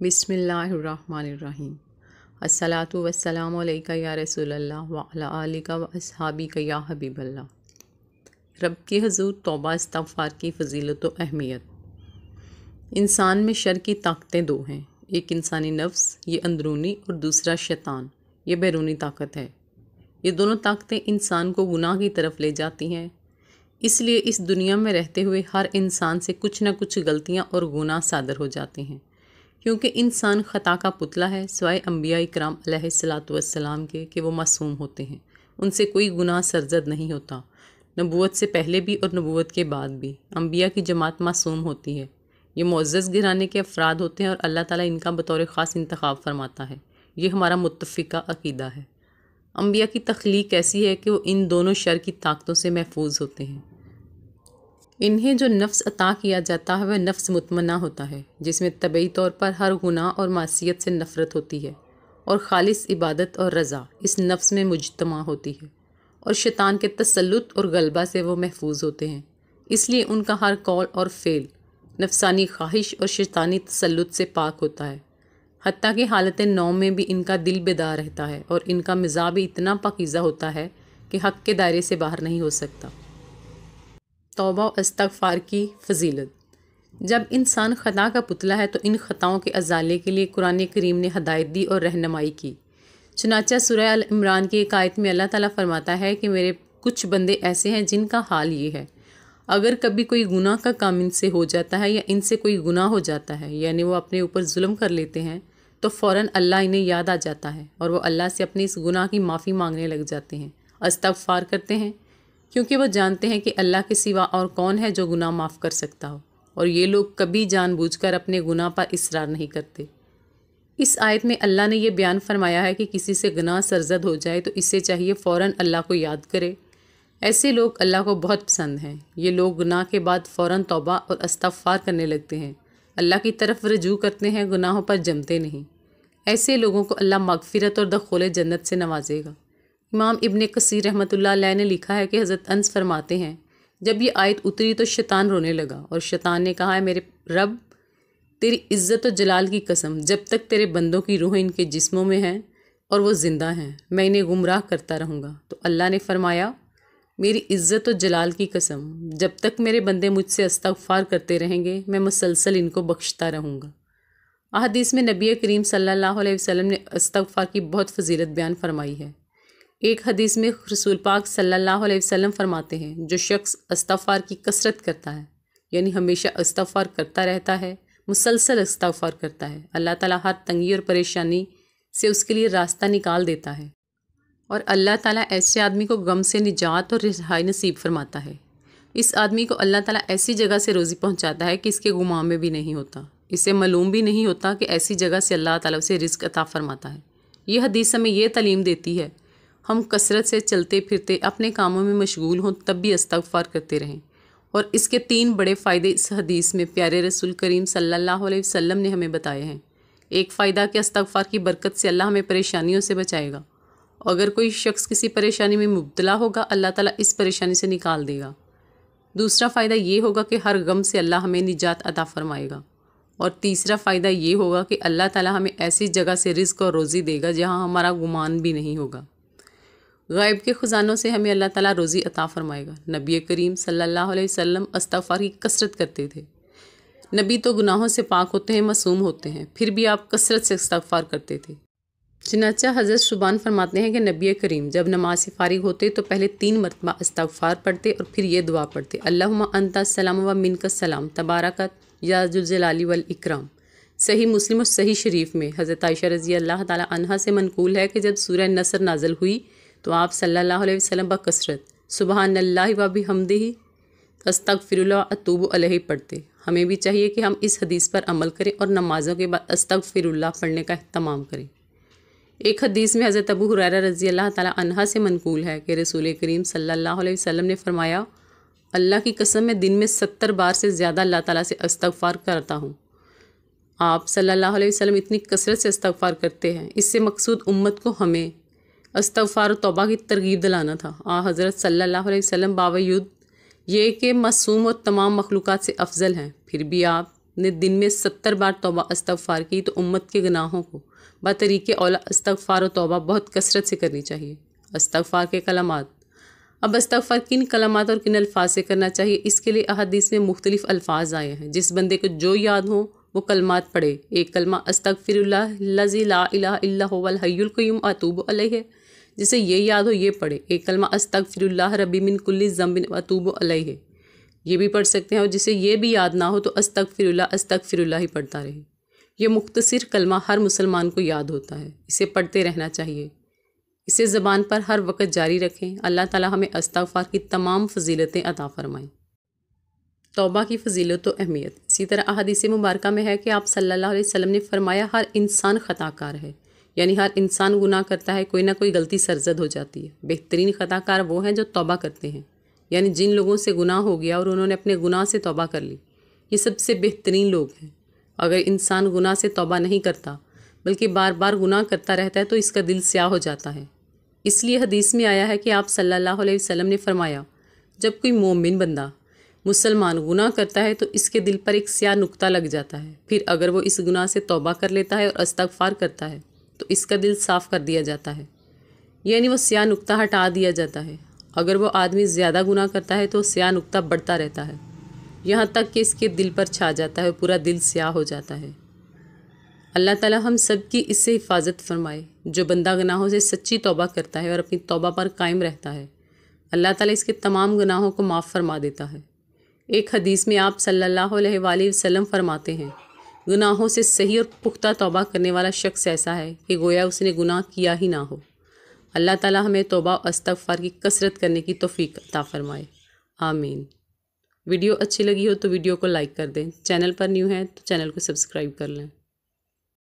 بسم اللہ الرحمن الرحیم۔ الصلاۃ والسلام علیکہ یا رسول اللہ وعلی آلکہ و اصحابکہ یا حبیب اللہ۔ رب کے حضور توبہ استغفار کی فضیلت و اہمیت۔ انسان میں شر کی طاقتیں دو ہیں، ایک انسانی نفس، یہ اندرونی، اور دوسرا شیطان، یہ بیرونی طاقت ہے۔ یہ دونوں طاقتیں انسان کو گناہ کی طرف لے جاتی ہیں۔ اس لیے اس دنیا میں رہتے ہوئے ہر انسان سے کچھ نہ کچھ غلطیاں اور گناہ صادر ہو جاتے ہیں، کیونکہ انسان خطا کا پتلا ہے، سوائے انبیاء کرام علیہ الصلاۃ والسلام کے کہ وہ معصوم ہوتے ہیں، ان سے کوئی گناہ سرزد نہیں ہوتا۔ نبوت سے پہلے بھی اور نبوت کے بعد بھی انبیاء کی جماعت معصوم ہوتی ہے۔ یہ معزز گھرانے کے افراد ہوتے ہیں اور اللہ تعالیٰ ان کا بطور خاص انتخاب فرماتا ہے۔ یہ ہمارا متفقہ عقیدہ ہے۔ انبیاء کی تخلیق ایسی ہے کہ وہ ان دونوں شر کی طاقتوں سے محفوظ ہوتے ہیں۔ انہیں جو نفس عطا کیا جاتا ہے وہ نفس مطمئنہ ہوتا ہے، جس میں طبعی طور پر ہر گناہ اور معصیت سے نفرت ہوتی ہے، اور خالص عبادت اور رضا اس نفس میں مجتمع ہوتی ہے، اور شیطان کے تسلط اور غلبہ سے وہ محفوظ ہوتے ہیں۔ اس لیے ان کا ہر قول اور فعل نفسانی خواہش اور شیطانی تسلط سے پاک ہوتا ہے، حتیٰ کہ حالت نوم میں بھی ان کا دل بیدار رہتا ہے، اور ان کا مزاج بھی اتنا پاکیزہ ہوتا ہے کہ حق کے دائرے سے باہر نہیں ہو سکتا۔ توبہ و استغفار کی فضیلت۔ جب انسان خطا کا پتلا ہے تو ان خطاؤں کے ازالے کے لیے قرآن کریم نے ہدایت دی اور رہنمائی کی۔ چنانچہ سورہ ال عمران کی ایک آیت میں اللہ تعالیٰ فرماتا ہے کہ میرے کچھ بندے ایسے ہیں جن کا حال یہ ہے، اگر کبھی کوئی گناہ کا کام ان سے ہو جاتا ہے یا ان سے کوئی گناہ ہو جاتا ہے، یعنی وہ اپنے اوپر ظلم کر لیتے ہیں، تو فوراً اللہ انہیں یاد آ جاتا ہے اور وہ اللہ سے اپنی اس گناہ کی معافی مانگنے لگ جاتے ہیں، استغفار کرتے ہیں، کیونکہ وہ جانتے ہیں کہ اللہ کے سوا اور کون ہے جو گناہ معاف کر سکتا ہو، اور یہ لوگ کبھی جان بوجھ کر اپنے گناہ پر اصرار نہیں کرتے۔ اس آیت میں اللہ نے یہ بیان فرمایا ہے کہ کسی سے گناہ سرزد ہو جائے تو اسے چاہیے فوراً اللہ کو یاد کرے۔ ایسے لوگ اللہ کو بہت پسند ہیں۔ یہ لوگ گناہ کے بعد فوراً توبہ اور استغفار کرنے لگتے ہیں، اللہ کی طرف رجوع کرتے ہیں، گناہوں پر جمتے نہیں۔ ایسے لوگوں کو اللہ مغفرت اور دخول جنت سے نوازے گا۔ امام ابن کثیر رحمۃ اللہ علیہ نے لکھا ہے کہ حضرت انس فرماتے ہیں، جب یہ آیت اتری تو شیطان رونے لگا، اور شیطان نے کہا، میرے رب، تیری عزت و جلال کی قسم، جب تک تیرے بندوں کی روح ان کے جسموں میں ہیں اور وہ زندہ ہیں، میں انہیں گمراہ کرتا رہوں گا۔ تو اللہ نے فرمایا، میری عزت و جلال کی قسم، جب تک میرے بندے مجھ سے استغفار کرتے رہیں گے، میں مسلسل ان کو بخشتا رہوں گا۔ احادیث میں نبی کریم صلی اللہ علیہ وسلم نے استغفار کی بہت فضیلت بیان فرمائی ہے۔ ایک حدیث میں رسول پاک صلی اللہ علیہ وسلم فرماتے ہیں، جو شخص استغفار کی کثرت کرتا ہے، یعنی ہمیشہ استغفار کرتا رہتا ہے، مسلسل استغفار کرتا ہے، اللہ تعالیٰ ہر تنگی اور پریشانی سے اس کے لیے راستہ نکال دیتا ہے، اور اللہ تعالیٰ ایسے آدمی کو غم سے نجات اور رہائی نصیب فرماتا ہے۔ اس آدمی کو اللہ تعالیٰ ایسی جگہ سے روزی پہنچاتا ہے کہ اس کے گمان میں بھی نہیں ہوتا، اسے معلوم بھی نہیں ہوتا کہ ایسی جگہ سے اللہ تعالیٰ اسے رزق عطا فرماتا ہے۔ یہ حدیث ہمیں یہ تعلیم دیتی ہے، ہم کثرت سے چلتے پھرتے اپنے کاموں میں مشغول ہوں تب بھی استغفار کرتے رہیں، اور اس کے 3 بڑے فائدے اس حدیث میں پیارے رسول کریم صلی اللہ علیہ وسلم نے ہمیں بتائے ہیں۔ ایک فائدہ کہ استغفار کی برکت سے اللہ ہمیں پریشانیوں سے بچائے گا، اور اگر کوئی شخص کسی پریشانی میں مبتلا ہوگا، اللہ تعالیٰ اس پریشانی سے نکال دے گا۔ دوسرا فائدہ یہ ہوگا کہ ہر غم سے اللہ ہمیں نجات عطا فرمائے گا، اور تیسرا فائدہ یہ ہوگا کہ اللہ تعالیٰ ہمیں ایسی جگہ سے رزق اور روزی دے گا جہاں ہمارا گمان بھی نہیں ہوگا۔ غیب کے خزانوں سے ہمیں اللہ تعالیٰ روزی عطا فرمائے گا۔ نبی کریم صلی اللہ علیہ وسلم استغفار کی کثرت کرتے تھے۔ نبی تو گناہوں سے پاک ہوتے ہیں، معصوم ہوتے ہیں، پھر بھی آپ کثرت سے استغفار کرتے تھے۔ چنانچہ حضرت شبان فرماتے ہیں کہ نبی کریم جب نماز سے فارغ ہوتے تو پہلے 3 مرتبہ استغفار پڑھتے اور پھر یہ دعا پڑھتے، اللہم انت السلام و منک السلام تبارکت یا ذو الجلال والاکرام۔ صحیح مسلم اور صحیح شریف میں حضرت عائشہ رضی اللہ تعالیٰ عنہا سے منقول ہے کہ جب سورہ نصر نازل ہوئی تو آپ صلی اللہ علیہ وسلم بکثرت سبحان اللہ و بحمدہ استغفر اللہ اتوب علیہ پڑھتے۔ ہمیں بھی چاہیے کہ ہم اس حدیث پر عمل کریں اور نمازوں کے بعد استغفر اللہ پڑھنے کا اہتمام کریں۔ ایک حدیث میں حضرت ابو ہریرہ رضی اللہ تعالیٰ عنہ سے منقول ہے کہ رسول کریم صلی اللہ علیہ وسلم نے فرمایا، اللہ کی قسم میں دن میں 70 بار سے زیادہ اللہ تعالیٰ سے استغفار کرتا ہوں۔ آپ صلی اللہ علیہ وسلم اتنی کثرت سے استغفار کرتے ہیں، اس سے مقصود امت کو ہمیں استغفار و توبہ کی ترغیب دلانا تھا۔ حضرت صلی اللہ علیہ وسلم باوجود یہ کہ معصوم اور تمام مخلوقات سے افضل ہیں، پھر بھی آپ نے دن میں 70 بار توبہ استغفار کی تو امت کے گناہوں کو بطریق اولا استغفار و توبہ بہت کثرت سے کرنی چاہیے۔ استغفار کے کلمات۔ اب استغفار کن کلمات اور کن الفاظ سے کرنا چاہیے، اس کے لیے احادیث میں مختلف الفاظ آئے ہیں۔ جس بندے کو جو یاد ہو وہ کلمات پڑھے۔ ایک کلمہ استغفر اللہ الذی لا الہ الا هو الحی القیوم اتوب الیہ، جسے یہ یاد ہو یہ پڑھے۔ ایک کلمہ استغفر اللہ ربی من کل ذنب واتوب الیہ، یہ بھی پڑھ سکتے ہیں، اور جسے یہ بھی یاد نہ ہو تو استغفر اللہ ہی پڑھتا رہے۔ یہ مختصر کلمہ ہر مسلمان کو یاد ہوتا ہے، اسے پڑھتے رہنا چاہیے، اسے زبان پر ہر وقت جاری رکھیں۔ اللہ تعالی ہمیں استغفار کی تمام فضیلتیں عطا فرمائیں۔ توبہ کی فضیلت و اہمیت۔ اسی طرح احادیث مبارکہ میں ہے کہ آپ صلی اللہ علیہ وسلم نے فرمایا ہر انسان خطا کار ہے، یعنی ہر انسان گناہ کرتا ہے، کوئی نہ کوئی غلطی سرزد ہو جاتی ہے۔ بہترین خطا کار وہ ہیں جو توبہ کرتے ہیں، یعنی جن لوگوں سے گناہ ہو گیا اور انہوں نے اپنے گناہ سے توبہ کر لی، یہ سب سے بہترین لوگ ہیں۔ اگر انسان گناہ سے توبہ نہیں کرتا بلکہ بار بار گناہ کرتا رہتا ہے تو اس کا دل سیاہ ہو جاتا ہے۔ اس لیے حدیث میں آیا ہے کہ آپ صلی اللہ علیہ وسلم نے فرمایا جب کوئی مومن بندہ مسلمان گناہ کرتا ہے تو اس کے دل پر ایک سیاہ نقطہ لگ جاتا ہے، پھر اگر وہ اس گناہ سے توبہ کر لیتا ہے اور استغفار کرتا ہے تو اس کا دل صاف کر دیا جاتا ہے، یعنی وہ سیاہ نقطہ ہٹا دیا جاتا ہے۔ اگر وہ آدمی زیادہ گناہ کرتا ہے تو سیاہ نقطہ بڑھتا رہتا ہے، یہاں تک کہ اس کے دل پر چھا جاتا ہے، پورا دل سیاہ ہو جاتا ہے۔ اللہ تعالی ہم سب کی اس سے حفاظت فرمائے۔ جو بندہ گناہوں سے سچی توبہ کرتا ہے اور اپنی توبہ پر قائم رہتا ہے، اللہ تعالی اس کے تمام گناہوں کو معاف فرما دیتا ہے۔ ایک حدیث میں آپ صلی اللہ علیہ وآلہ وسلم فرماتے ہیں گناہوں سے صحیح اور پختہ توبہ کرنے والا شخص ایسا ہے کہ گویا اس نے گناہ کیا ہی نہ ہو۔ اللہ تعالی ہمیں توبہ و استغفار کی کثرت کرنے کی توفیق عطا فرمائے، آمین۔ ویڈیو اچھی لگی ہو تو ویڈیو کو لائک کر دیں، چینل پر نیو ہیں تو چینل کو سبسکرائب کر لیں۔